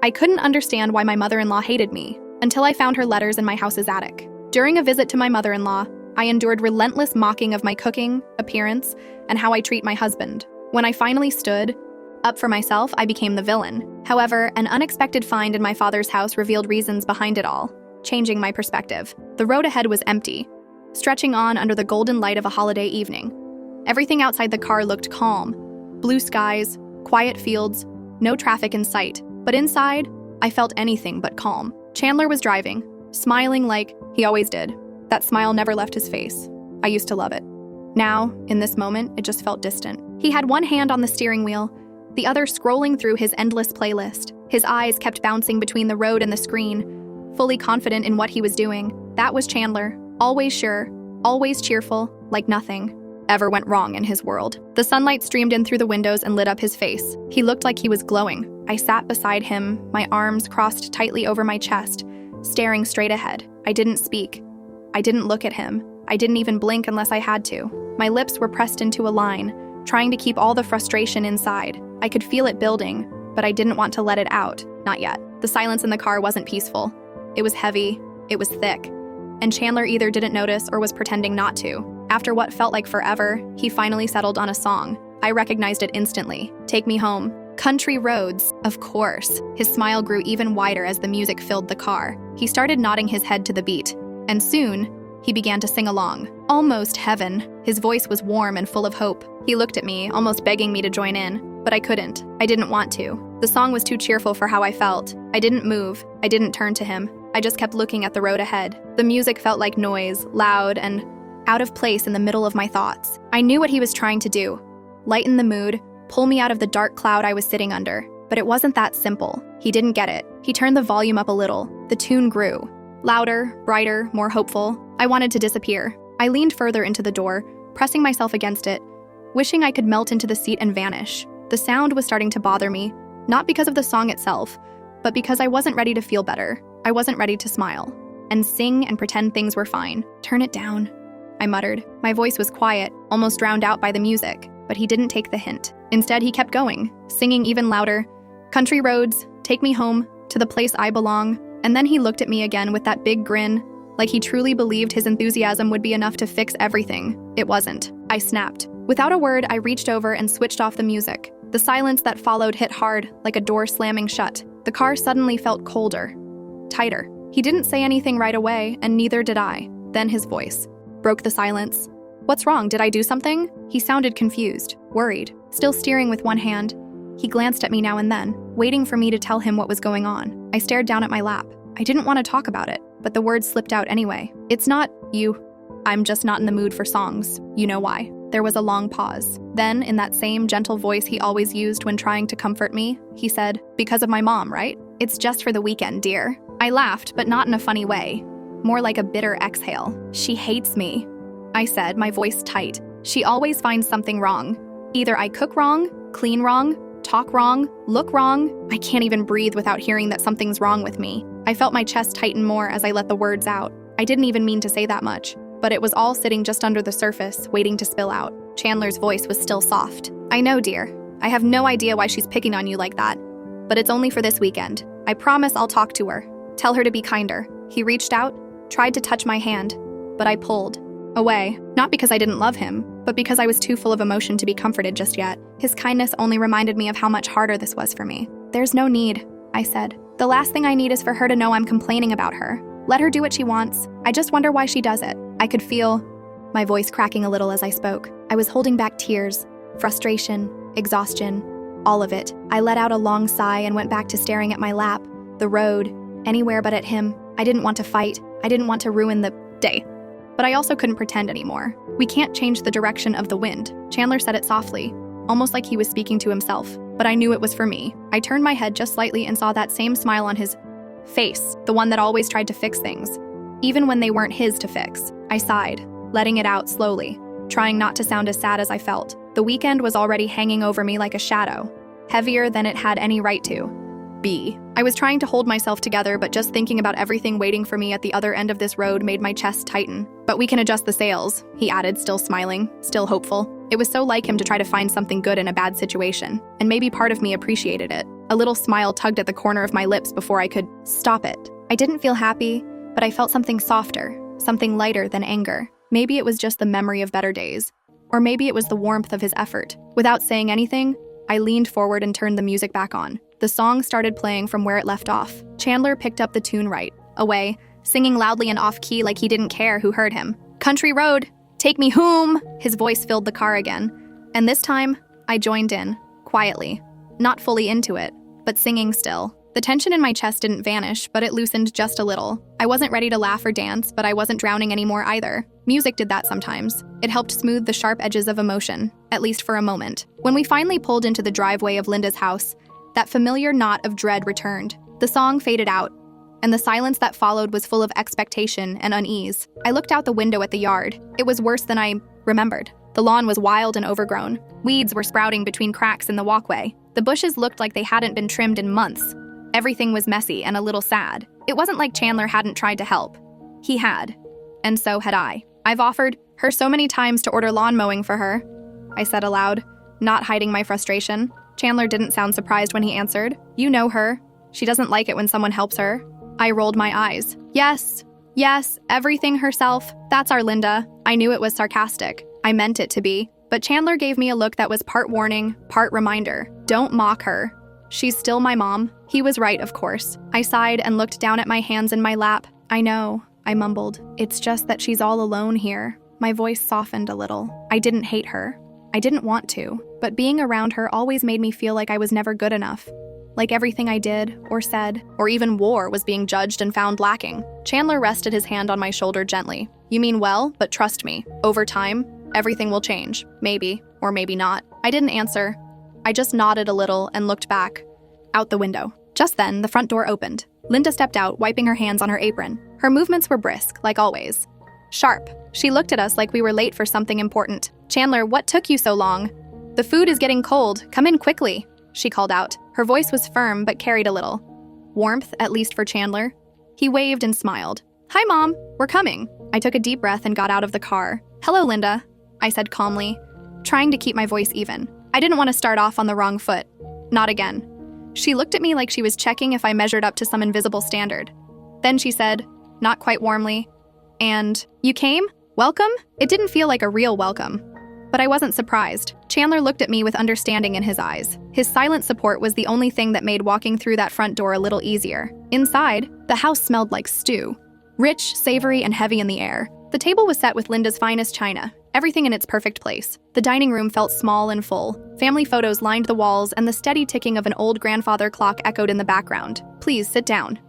I couldn't understand why my mother-in-law hated me until I found her letters in my house's attic. During a visit to my mother-in-law, I endured relentless mocking of my cooking, appearance, and how I treat my husband. When I finally stood up for myself, I became the villain. However, an unexpected find in my father's house revealed reasons behind it all, changing my perspective. The road ahead was empty, stretching on under the golden light of a holiday evening. Everything outside the car looked calm. Blue skies, quiet fields, no traffic in sight. But inside, I felt anything but calm. Chandler was driving, smiling like he always did. That smile never left his face. I used to love it. Now, in this moment, it just felt distant. He had one hand on the steering wheel, the other scrolling through his endless playlist. His eyes kept bouncing between the road and the screen, fully confident in what he was doing. That was Chandler, always sure, always cheerful, like nothing ever went wrong in his world. The sunlight streamed in through the windows and lit up his face. He looked like he was glowing. I sat beside him, my arms crossed tightly over my chest, staring straight ahead. I didn't speak. I didn't look at him. I didn't even blink unless I had to. My lips were pressed into a line, trying to keep all the frustration inside. I could feel it building, but I didn't want to let it out. Not yet. The silence in the car wasn't peaceful. It was heavy. It was thick. And Chandler either didn't notice or was pretending not to. After what felt like forever, he finally settled on a song. I recognized it instantly. Take Me Home. Country Roads, of course. His smile grew even wider as the music filled the car. He started nodding his head to the beat, and soon, he began to sing along. Almost heaven. His voice was warm and full of hope. He looked at me, almost begging me to join in, but I couldn't. I didn't want to. The song was too cheerful for how I felt. I didn't move. I didn't turn to him. I just kept looking at the road ahead. The music felt like noise, loud and out of place in the middle of my thoughts. I knew what he was trying to do. Lighten the mood, pull me out of the dark cloud I was sitting under. But it wasn't that simple. He didn't get it. He turned the volume up a little. The tune grew. Louder, brighter, more hopeful. I wanted to disappear. I leaned further into the door, pressing myself against it, wishing I could melt into the seat and vanish. The sound was starting to bother me, not because of the song itself, but because I wasn't ready to feel better. I wasn't ready to smile and sing and pretend things were fine. Turn it down, I muttered. My voice was quiet, almost drowned out by the music, but he didn't take the hint. Instead, he kept going, singing even louder. Country roads, take me home, to the place I belong. And then he looked at me again with that big grin, like he truly believed his enthusiasm would be enough to fix everything. It wasn't. I snapped. Without a word, I reached over and switched off the music. The silence that followed hit hard, like a door slamming shut. The car suddenly felt colder, tighter. He didn't say anything right away, and neither did I. Then his voice broke the silence. What's wrong? Did I do something? He sounded confused, worried, still steering with one hand. He glanced at me now and then, waiting for me to tell him what was going on. I stared down at my lap. I didn't want to talk about it, but the words slipped out anyway. It's not you. I'm just not in the mood for songs. You know why. There was a long pause. Then, in that same gentle voice he always used when trying to comfort me, he said, because of my mom, right? It's just for the weekend, dear. I laughed, but not in a funny way. More like a bitter exhale. She hates me, I said, my voice tight. She always finds something wrong. Either I cook wrong, clean wrong, talk wrong, look wrong. I can't even breathe without hearing that something's wrong with me. I felt my chest tighten more as I let the words out. I didn't even mean to say that much, but it was all sitting just under the surface, waiting to spill out. Chandler's voice was still soft. I know, dear. I have no idea why she's picking on you like that, but it's only for this weekend. I promise I'll talk to her. Tell her to be kinder. He reached out, tried to touch my hand, but I pulled away, not because I didn't love him, but because I was too full of emotion to be comforted just yet. His kindness only reminded me of how much harder this was for me. There's no need, I said. The last thing I need is for her to know I'm complaining about her. Let her do what she wants. I just wonder why she does it. I could feel my voice cracking a little as I spoke. I was holding back tears, frustration, exhaustion, all of it. I let out a long sigh and went back to staring at my lap, the road, anywhere but at him. I didn't want to fight. I didn't want to ruin the day. But I also couldn't pretend anymore. We can't change the direction of the wind. Chandler said it softly, almost like he was speaking to himself, but I knew it was for me. I turned my head just slightly and saw that same smile on his face, the one that always tried to fix things, even when they weren't his to fix. I sighed, letting it out slowly, trying not to sound as sad as I felt. The weekend was already hanging over me like a shadow, heavier than it had any right to be. I was trying to hold myself together, but just thinking about everything waiting for me at the other end of this road made my chest tighten. But we can adjust the sails, he added, still smiling, still hopeful. It was so like him to try to find something good in a bad situation, and maybe part of me appreciated it. A little smile tugged at the corner of my lips before I could stop it. I didn't feel happy, but I felt something softer, something lighter than anger. Maybe it was just the memory of better days. Or maybe it was the warmth of his effort. Without saying anything, I leaned forward and turned the music back on. The song started playing from where it left off. Chandler picked up the tune right away, singing loudly and off-key like he didn't care who heard him. "Country road, take me home!" His voice filled the car again. And this time, I joined in, quietly. Not fully into it, but singing still. The tension in my chest didn't vanish, but it loosened just a little. I wasn't ready to laugh or dance, but I wasn't drowning anymore either. Music did that sometimes. It helped smooth the sharp edges of emotion, at least for a moment. When we finally pulled into the driveway of Linda's house, that familiar knot of dread returned. The song faded out, and the silence that followed was full of expectation and unease. I looked out the window at the yard. It was worse than I remembered. The lawn was wild and overgrown. Weeds were sprouting between cracks in the walkway. The bushes looked like they hadn't been trimmed in months. Everything was messy and a little sad. It wasn't like Chandler hadn't tried to help. He had. And so had I. I've offered her so many times to order lawn mowing for her, I said aloud, not hiding my frustration. Chandler didn't sound surprised when he answered. "You know her. She doesn't like it when someone helps her." I rolled my eyes. Yes, everything herself. That's our Linda. I knew it was sarcastic. I meant it to be. But Chandler gave me a look that was part warning, part reminder. Don't mock her. She's still my mom. He was right, of course. I sighed and looked down at my hands in my lap. I know, I mumbled. It's just that she's all alone here. My voice softened a little. I didn't hate her. I didn't want to. But being around her always made me feel like I was never good enough. Like everything I did, or said, or even wore was being judged and found lacking. Chandler rested his hand on my shoulder gently. You mean well, but trust me. Over time, everything will change. Maybe, or maybe not. I didn't answer. I just nodded a little and looked back, out the window. Just then, the front door opened. Linda stepped out, wiping her hands on her apron. Her movements were brisk, like always. Sharp. She looked at us like we were late for something important. "Chandler, what took you so long? The food is getting cold. Come in quickly," she called out. Her voice was firm but carried a little warmth, at least for Chandler. He waved and smiled. "Hi, Mom. We're coming." I took a deep breath and got out of the car. "Hello, Linda," I said calmly, trying to keep my voice even. I didn't want to start off on the wrong foot. Not again. She looked at me like she was checking if I measured up to some invisible standard. Then she said, not quite warmly, "And you came? Welcome?" It didn't feel like a real welcome, but I wasn't surprised. Chandler looked at me with understanding in his eyes. His silent support was the only thing that made walking through that front door a little easier. Inside, the house smelled like stew. Rich, savory, and heavy in the air. The table was set with Linda's finest china, everything in its perfect place. The dining room felt small and full. Family photos lined the walls, and the steady ticking of an old grandfather clock echoed in the background. "Please sit down,"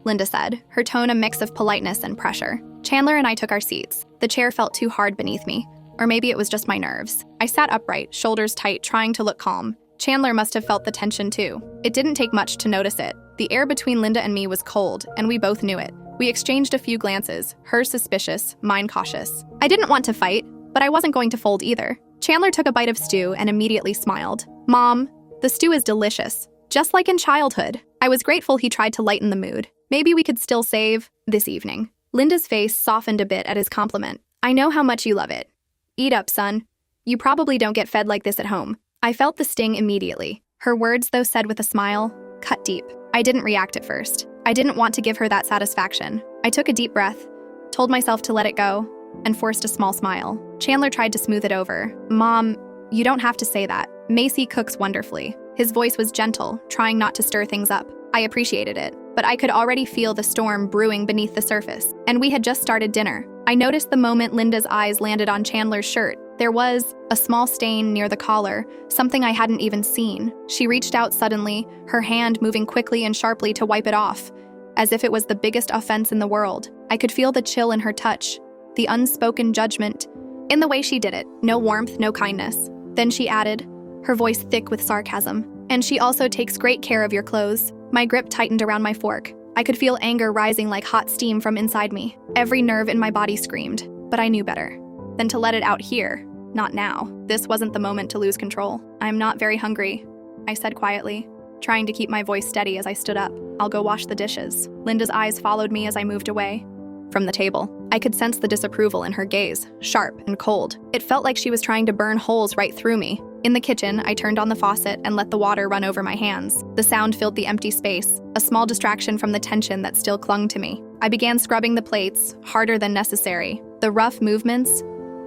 Linda said, her tone a mix of politeness and pressure. Chandler and I took our seats. The chair felt too hard beneath me, or maybe it was just my nerves. I sat upright, shoulders tight, trying to look calm. Chandler must have felt the tension too. It didn't take much to notice it. The air between Linda and me was cold, and we both knew it. We exchanged a few glances, hers suspicious, mine cautious. I didn't want to fight, but I wasn't going to fold either. Chandler took a bite of stew and immediately smiled. "Mom, the stew is delicious, just like in childhood." I was grateful he tried to lighten the mood. Maybe we could still save this evening. Linda's face softened a bit at his compliment. "I know how much you love it. Eat up, son. You probably don't get fed like this at home." I felt the sting immediately. Her words, though said with a smile, cut deep. I didn't react at first. I didn't want to give her that satisfaction. I took a deep breath, told myself to let it go, and forced a small smile. Chandler tried to smooth it over. "Mom, you don't have to say that. Macy cooks wonderfully." His voice was gentle, trying not to stir things up. I appreciated it, but I could already feel the storm brewing beneath the surface, and we had just started dinner. I noticed the moment Linda's eyes landed on Chandler's shirt. There was a small stain near the collar, something I hadn't even seen. She reached out suddenly, her hand moving quickly and sharply to wipe it off, as if it was the biggest offense in the world. I could feel the chill in her touch, the unspoken judgment, in the way she did it. No warmth, no kindness. Then she added, her voice thick with sarcasm, "And she also takes great care of your clothes." My grip tightened around my fork. I could feel anger rising like hot steam from inside me. Every nerve in my body screamed, but I knew better than to let it out here. Not now. This wasn't the moment to lose control. "I'm not very hungry," I said quietly, trying to keep my voice steady as I stood up. "I'll go wash the dishes." Linda's eyes followed me as I moved away from the table. I could sense the disapproval in her gaze, sharp and cold. It felt like she was trying to burn holes right through me. In the kitchen, I turned on the faucet and let the water run over my hands. The sound filled the empty space, a small distraction from the tension that still clung to me. I began scrubbing the plates, harder than necessary. The rough movements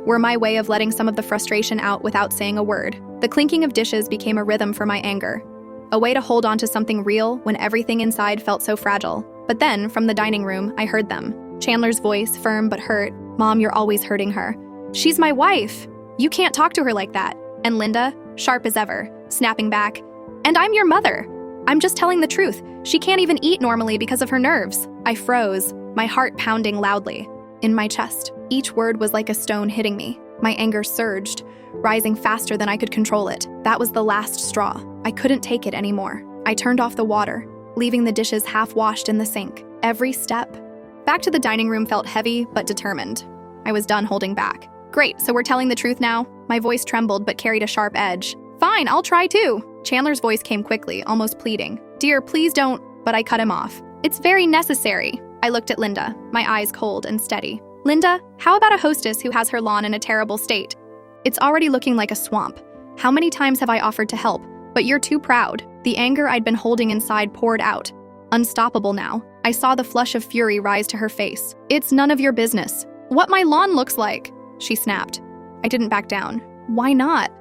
were my way of letting some of the frustration out without saying a word. The clinking of dishes became a rhythm for my anger, a way to hold on to something real when everything inside felt so fragile. But then, from the dining room, I heard them. Chandler's voice, firm but hurt. "Mom, you're always hurting her. She's my wife. You can't talk to her like that." And Linda, sharp as ever, snapping back, "And I'm your mother. I'm just telling the truth. She can't even eat normally because of her nerves." I froze, my heart pounding loudly in my chest. Each word was like a stone hitting me. My anger surged, rising faster than I could control it. That was the last straw. I couldn't take it anymore. I turned off the water, leaving the dishes half-washed in the sink. Every step back to the dining room felt heavy but determined. I was done holding back. "Great, so we're telling the truth now?" My voice trembled but carried a sharp edge. "Fine, I'll try too." Chandler's voice came quickly, almost pleading. "Dear, please don't," but I cut him off. "It's very necessary." I looked at Linda, my eyes cold and steady. "Linda, how about a hostess who has her lawn in a terrible state? It's already looking like a swamp. How many times have I offered to help? But you're too proud." The anger I'd been holding inside poured out, unstoppable now. I saw the flush of fury rise to her face. "It's none of your business what my lawn looks like," she snapped. I didn't back down. "Why not?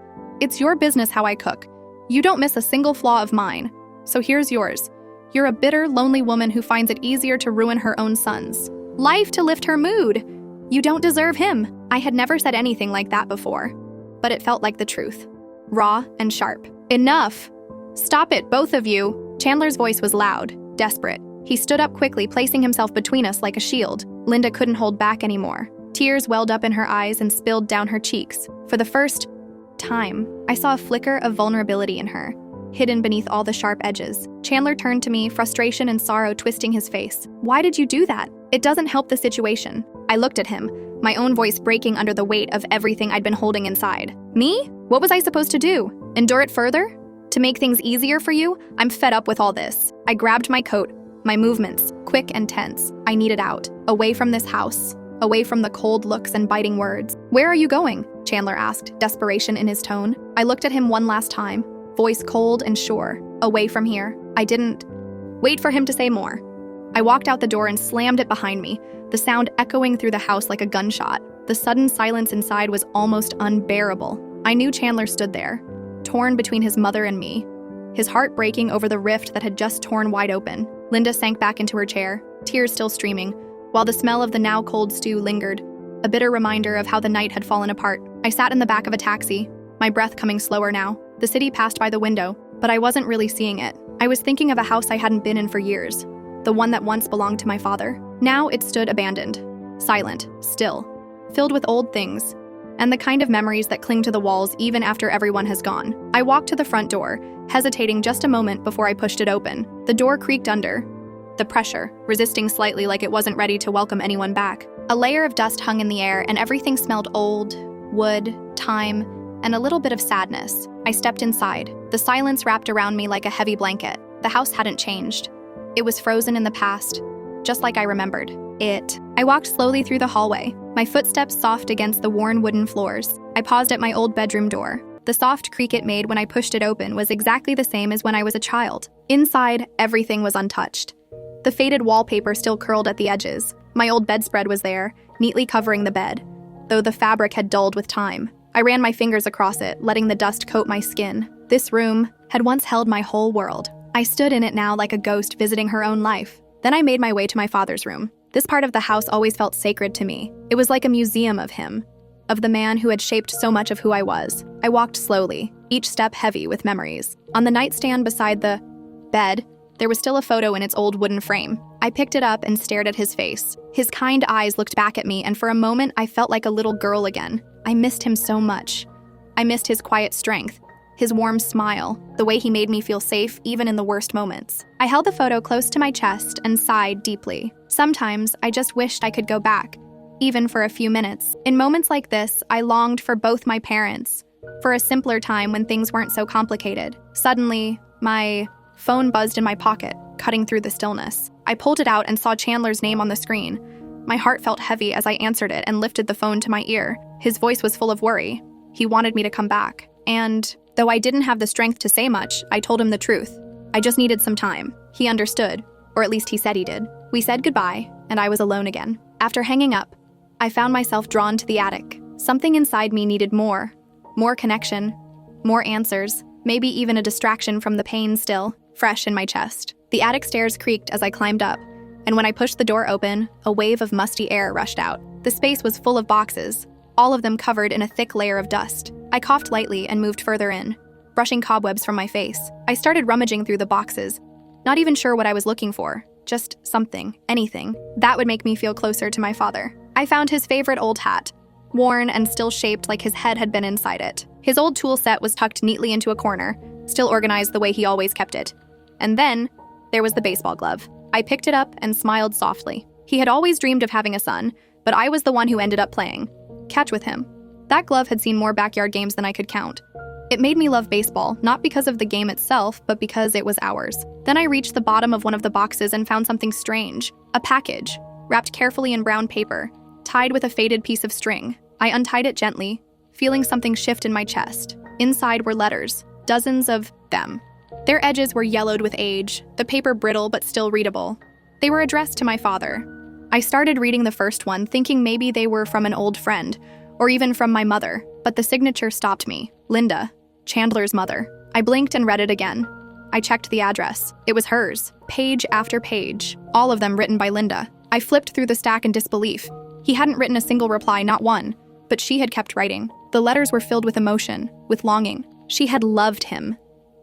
It's your business how I cook. You don't miss a single flaw of mine. So here's yours. You're a bitter, lonely woman who finds it easier to ruin her own son's life to lift her mood. You don't deserve him." I had never said anything like that before, but it felt like the truth. Raw and sharp. "Enough. Stop it, both of you." Chandler's voice was loud, desperate. He stood up quickly, placing himself between us like a shield. Linda couldn't hold back anymore. Tears welled up in her eyes and spilled down her cheeks. For the first time, I saw a flicker of vulnerability in her, hidden beneath all the sharp edges. Chandler turned to me, frustration and sorrow twisting his face. "Why did you do that? It doesn't help the situation." I looked at him, my own voice breaking under the weight of everything I'd been holding inside. "Me? What was I supposed to do? Endure it further? To make things easier for you? I'm fed up with all this." I grabbed my coat, my movements, quick and tense. I needed out, away from this house, away from the cold looks and biting words. "Where are you going?" Chandler asked, desperation in his tone. I looked at him one last time, voice cold and sure. "Away from here." I didn't wait for him to say more. I walked out the door and slammed it behind me, the sound echoing through the house like a gunshot. The sudden silence inside was almost unbearable. I knew Chandler stood there, torn between his mother and me, his heart breaking over the rift that had just torn wide open. Linda sank back into her chair, tears still streaming, while the smell of the now cold stew lingered, a bitter reminder of how the night had fallen apart. I sat in the back of a taxi, my breath coming slower now. The city passed by the window, but I wasn't really seeing it. I was thinking of a house I hadn't been in for years, the one that once belonged to my father. Now it stood abandoned, silent, still, filled with old things, and the kind of memories that cling to the walls even after everyone has gone. I walked to the front door, hesitating just a moment before I pushed it open. The door creaked under, the pressure resisting slightly like it wasn't ready to welcome anyone back. A layer of dust hung in the air and everything smelled old, wood, time, and a little bit of sadness. I stepped inside. The silence wrapped around me like a heavy blanket. The house hadn't changed. It was frozen in the past, just like I remembered it. I walked slowly through the hallway, my footsteps soft against the worn wooden floors. I paused at my old bedroom door. The soft creak it made when I pushed it open was exactly the same as when I was a child. Inside, everything was untouched. The faded wallpaper still curled at the edges. My old bedspread was there, neatly covering the bed, though the fabric had dulled with time. I ran my fingers across it, letting the dust coat my skin. This room had once held my whole world. I stood in it now like a ghost visiting her own life. Then I made my way to my father's room. This part of the house always felt sacred to me. It was like a museum of him, of the man who had shaped so much of who I was. I walked slowly, each step heavy with memories. On the nightstand beside the bed, there was still a photo in its old wooden frame. I picked it up and stared at his face. His kind eyes looked back at me, and for a moment I felt like a little girl again. I missed him so much. I missed his quiet strength, his warm smile, the way he made me feel safe even in the worst moments. I held the photo close to my chest and sighed deeply. Sometimes I just wished I could go back, even for a few minutes. In moments like this, I longed for both my parents, for a simpler time when things weren't so complicated. Suddenly, my phone buzzed in my pocket, cutting through the stillness. I pulled it out and saw Chandler's name on the screen. My heart felt heavy as I answered it and lifted the phone to my ear. His voice was full of worry. He wanted me to come back. And Though I didn't have the strength to say much, I told him the truth. I just needed some time. He understood, or at least he said he did. We said goodbye, and I was alone again. After hanging up, I found myself drawn to the attic. Something inside me needed more connection, more answers, maybe even a distraction from the pain still fresh in my chest. The attic stairs creaked as I climbed up, and when I pushed the door open, a wave of musty air rushed out. The space was full of boxes, all of them covered in a thick layer of dust. I coughed lightly and moved further in, brushing cobwebs from my face. I started rummaging through the boxes, not even sure what I was looking for, just something, anything, that would make me feel closer to my father. I found his favorite old hat, worn and still shaped like his head had been inside it. His old tool set was tucked neatly into a corner, still organized the way he always kept it. And then, there was the baseball glove. I picked it up and smiled softly. He had always dreamed of having a son, but I was the one who ended up playing catch with him. That glove had seen more backyard games than I could count. It made me love baseball, not because of the game itself, but because it was ours. Then I reached the bottom of one of the boxes and found something strange. A package, wrapped carefully in brown paper, tied with a faded piece of string. I untied it gently, feeling something shift in my chest. Inside were letters, dozens of them. Their edges were yellowed with age, the paper brittle but still readable. They were addressed to my father. I started reading the first one, thinking maybe they were from an old friend, or even from my mother, but the signature stopped me. Linda, Chandler's mother. I blinked and read it again. I checked the address. It was hers, page after page, all of them written by Linda. I flipped through the stack in disbelief. He hadn't written a single reply, not one, but she had kept writing. The letters were filled with emotion, with longing. She had loved him.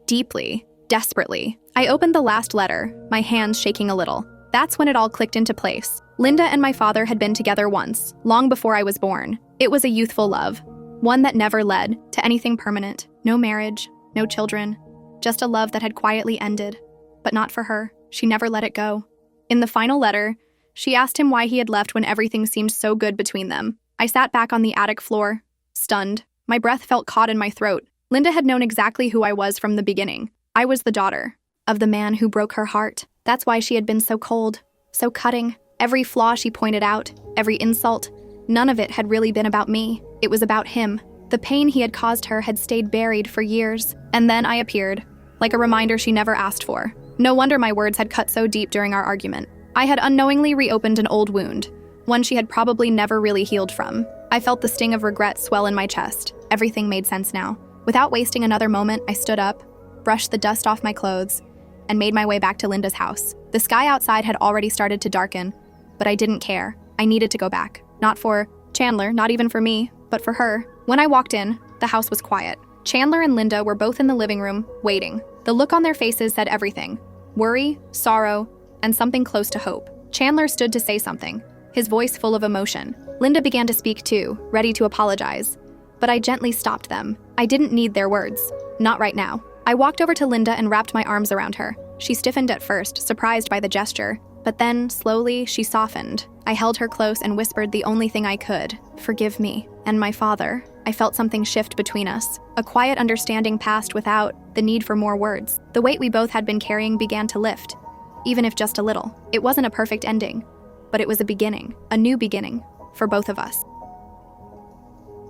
Deeply, desperately. I opened the last letter, my hands shaking a little. That's when it all clicked into place. Linda and my father had been together once, long before I was born. It was a youthful love, one that never led to anything permanent. No marriage, no children, just a love that had quietly ended. But not for her. She never let it go. In the final letter, she asked him why he had left when everything seemed so good between them. I sat back on the attic floor, stunned. My breath felt caught in my throat. Linda had known exactly who I was from the beginning. I was the daughter of the man who broke her heart. That's why she had been so cold, so cutting. Every flaw she pointed out, every insult, none of it had really been about me. It was about him. The pain he had caused her had stayed buried for years. And then I appeared, like a reminder she never asked for. No wonder my words had cut so deep during our argument. I had unknowingly reopened an old wound, one she had probably never really healed from. I felt the sting of regret swell in my chest. Everything made sense now. Without wasting another moment, I stood up, brushed the dust off my clothes, and made my way back to Linda's house. The sky outside had already started to darken, but I didn't care. I needed to go back. Not for Chandler, not even for me, but for her. When I walked in, the house was quiet. Chandler and Linda were both in the living room, waiting. The look on their faces said everything. Worry, sorrow, and something close to hope. Chandler stood to say something, his voice full of emotion. Linda began to speak too, ready to apologize. But I gently stopped them. I didn't need their words. Not right now. I walked over to Linda and wrapped my arms around her. She stiffened at first, surprised by the gesture. But then, slowly, she softened. I held her close and whispered the only thing I could. Forgive me. And my father. I felt something shift between us. A quiet understanding passed without the need for more words. The weight we both had been carrying began to lift, even if just a little. It wasn't a perfect ending, but it was a beginning, a new beginning, for both of us.